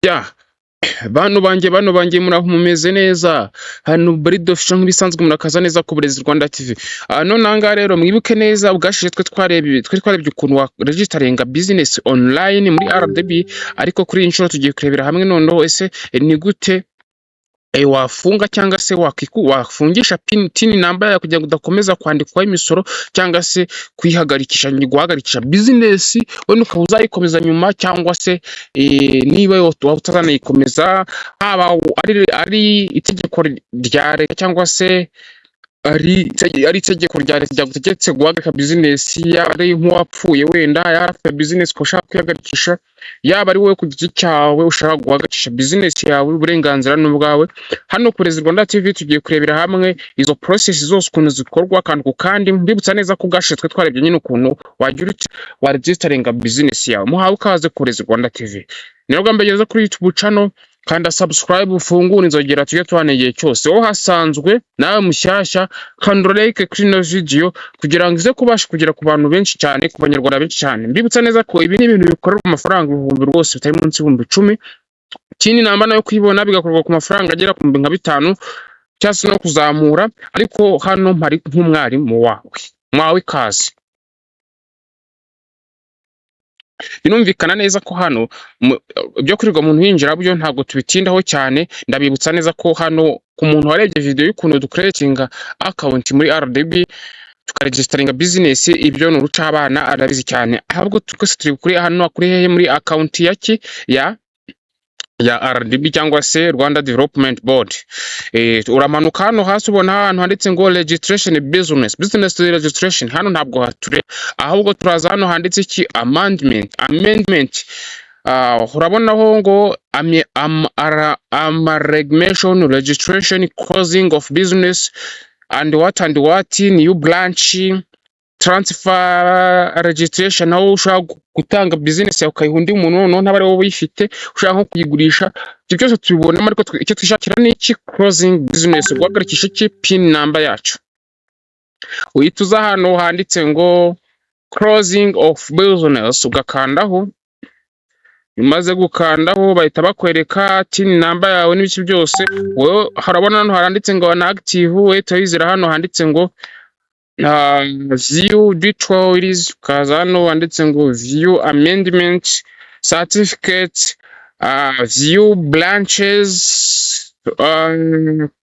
Ya bano banjye muraho mumeze neza hano bari dofisha nk'ibisanzwe murakaza neza ku Burezi Rwanda TV. None aha rero mwibuke neza ubwashije twe twarebye ukuntu wa registeringa business online muri RDB, ariko kuri iyi nshuro tugiye kurebera hamwe noneho ese ni gute wafunga cyangwa se wafungisha tin number yawe kugira ngo udakomeza kwandikwaho imisoro cyangwa se guhagarikisha business wenda ukaba uzayikomeza nyuma, cyangwa se niba utazanayikomeza haba ari itegeko rya leta cyangwa se ari itegeko rya leta ryagutegetse guhagarika business, yaba ari nk'uwapfuye wenda yarafite business ko ushaka kwihagarikisha, yaba ari wowe ku giti cyawe ushaka guhagarikisha business yawe, uburenganzira n'ubwawe. Hano ku Burezi Rwanda TV tugiye kurebera hamwe izo process zose ukuntu zikorwa, kandi mbibutsa neza ko ubwashije twe twarebye nyine ukuntu wagira wa registeringa business yawe. Muhawe ukaze ku Burezi Rwanda TV. Niyo gambegeza kuri YouTube channel, kanda subscribe ufungure inzogera tujye tuhanegeye cyose. Wowe hasanzwe nawe mushyashya kanda like kuri no video kugira ngo ize kubasha kugera ku bantu benshi cyane, ku banyarwanda benshi cyane. Mbibutsa neza ko ibi ni ibintu bikorerwa ku mafaranga ibihumbi rwose bitari munsi y'ibihumbi 10. Kindi namba nayo kwibona bigakorwa ku mafaranga agera ku 5,000 cyangwa se no kuzamura, ariko hano mpari nk'umwarimu wawe kazi. Binumvikana neza ko hano byo kurirwa umuntu yinjira byo ntabwo tubitindaho cyane. Ndabibutsa neza ko hano ku muntu warebye video y'ukuntu ducreatinga account muri RDB tukaregisteringa business, ibyo ni uruca abana arabizi cyane. Ahubwo twese turi kuri hano kuri hehe muri account yaki ya RDB cyangwa se Rwanda Development Board. Uramanuka hano hasi ubona ahantu handitse ngo registration business registration. Hano ntabwo hature, ahubwo turaza hano handitse iki amendment. Urabonaho ngo amalgamation registration closing of business and what new branch transfer registration. Aho ushaka gutanga business yawe ukayiha umuntu noneho ntabari wowe uyifite ushaka nko kuyigurisha. Ibyo byose tubibona, ariko icyo twishakira ni iki closing business, guhagarikisha iki pin number yacu. Uhita uza hano handitse ngo closing of business ugakandaho. Umaze gukandaho bahita bakwereka tin number yawe n'ibiki byose. Wowe harabona hano haranditse ngo inactive, uhita wizera hano handitse ngo view details, ukaza hano handitse ngo view amendment certificate, view branches,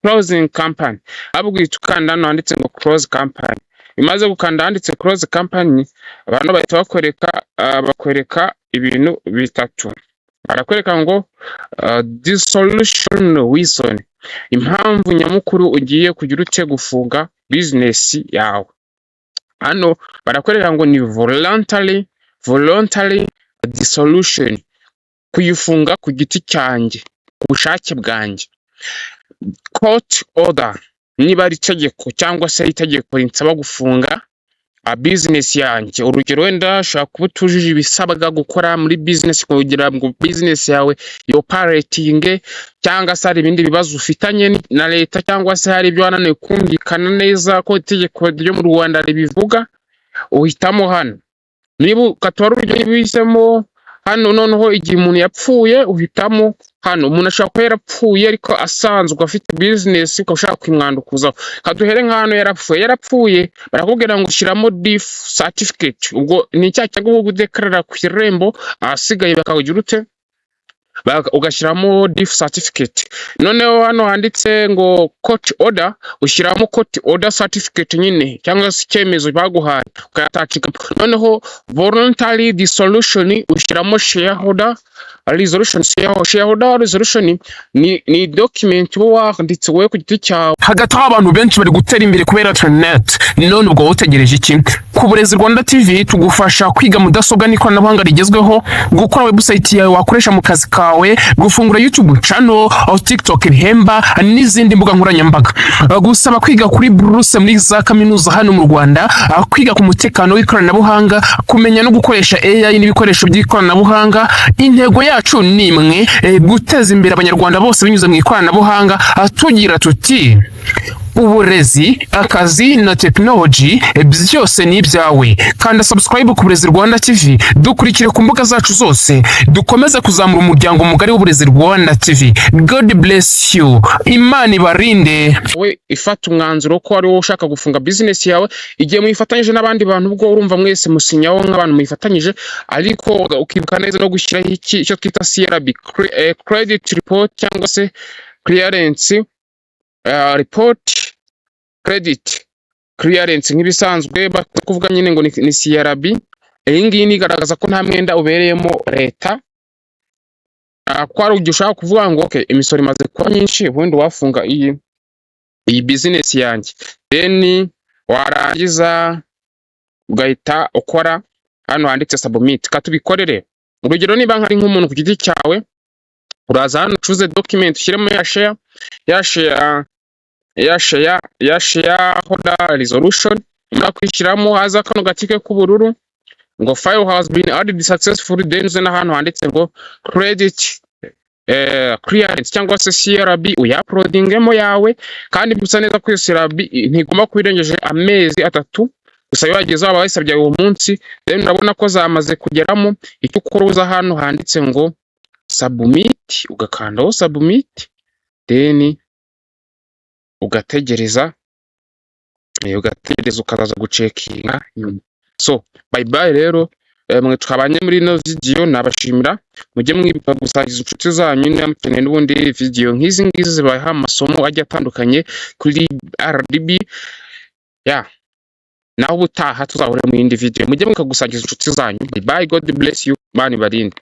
closing company. Ahubwo uhita ukanda hano handitse ngo close company. Bimaze gukanda handitse close company, abantu bahita bakwereka ibintu bitatu. Barakwereka ngo dissolution reason, impamvu nyamukuru ugiye kugira uce gufunga business yawe. Hano barakwereka ngo ni voluntary dissolution, kuyifunga ku giti cyanjye, ku bushake bwanjye. Court order, niba ari itegeko cyangwa se itegeko rinsaba gufunga business yanjye. Urugero wenda ushaka kuba utujuje ibisabwa gukora muri business kugira ngo business yawe operating, cyangwa se hari ibindi bibazo ufitanye na leta, cyangwa se hari ibyo wananiwe kumvikana neza ko itegeko ryo mu Rwanda ribivuga, uhitamo hano. Niba ukatora urugero bisemo hano, noneho igihe umuntu yapfuye uhitamo hano. Umuntu ashaka ko yarapfuye ariko asanzwe afite business ko ushaka kwimwandukuzaho. Kaduhere nk'hano yarapfuye barakubwira ngo ushyiramo death certificate. Ubwo ni icyaha cyo gudekarara ku irembo, asigaye bakagira ute ugashyiramo death certificate. Noneho hano handitse ngo court order, ushyiramo court order certificate nyine cyangwa se icyemezo baguhaye ukayatachika. Noneho voluntary dissolution ushyiramo shareholder resolution. Shareholder resolution ni document wanditse wowe ku giti cyawe. Hagati abantu benshi bari gutera imbere kubera internet. None ubwo utegereje iki? Ku Burezi Rwanda TV tugufasha kwiga mudasobwa n'ikoranabuhanga rigezweho, gukora website yawe wakoresha mu kazi kawe, gufungura YouTube channel, TikTok, Ihemba n'izindi mbuga nkoranyambaga. Gusaba kwiga kuri buruse muri za kaminuza hano mu Rwanda, kwiga ku mutekano w'ikoranabuhanga, kumenya no gukoresha AI n'ibikoresho by'ikoranabuhanga. Intego yacu ni imwe, guteza imbere abanyarwanda bose binyuze mu ikoranabuhanga. Tugira tuti uburezi, akazi na technology byose ni ibyawe. Kanda subscribe ku Burezi Rwanda TV, dukurikire ku mbuga zacu zose, dukomeze kuzamura umuryango mugari w'Uburezi Rwanda TV. God bless you. Imana ibarinde. we ifata umwanzuro ko ari wowe ushaka gufunga business yawe igihe muyifatanyije n'abandi bantu, ubwo urumva mwese musinyaho nk'abantu muyifatanyije, ariko ukibuka neza no gushyiraho icyo twita CRB, credit report cyangwa se clearance report, credit clearance nk'ibisanzwe kuvuga nyine ngo ni CRB. Iyi ngiyi ni igaragaza ko nta mwenda ubereyemo leta, ko ari ushaka kuvuga ngo okay, imisoro imaze kuba myinshi, ubundi wafunga iyi business yanjye, then warangiza ugahita ukora hano handitse submit. Katubikorere urugero, niba nkari nk'umuntu ku giti cyawe, uraza hano choose document, ushyiremo ya shareholder resolution, nyuma kwishyiramo haza kano gatike k'ubururu ngo file has been added successfully, then uze n'ahantu handitse ngo credit clearance cyangwa se CRB uyaploadingemo yawe, kandi bisa neza ko iyo CRB ntigomba kubirengeje amezi 3 gusa. Iyo wageze aba wayisabye uwo munsi, then urabona ko zamaze kugeramo, icyo ukora uza hano handitse ngo submit, ugakandaho submit, then ugategereza ukazaza gucekinga nyuma. So bye bye rero, mwe twabanye muri no video, nabashimira. Mujye mwibuka gusangiza inshuti zanyu niba mukeneye n'ubundi video nk'izi ngizi zibaha amasomo ajya atandukanye kuri RDB. Naho ubutaha tuzahura mu yindi video. Mujye mukagusangiza inshuti zanyu. Bye bye, God bless you, Imana ibarinde.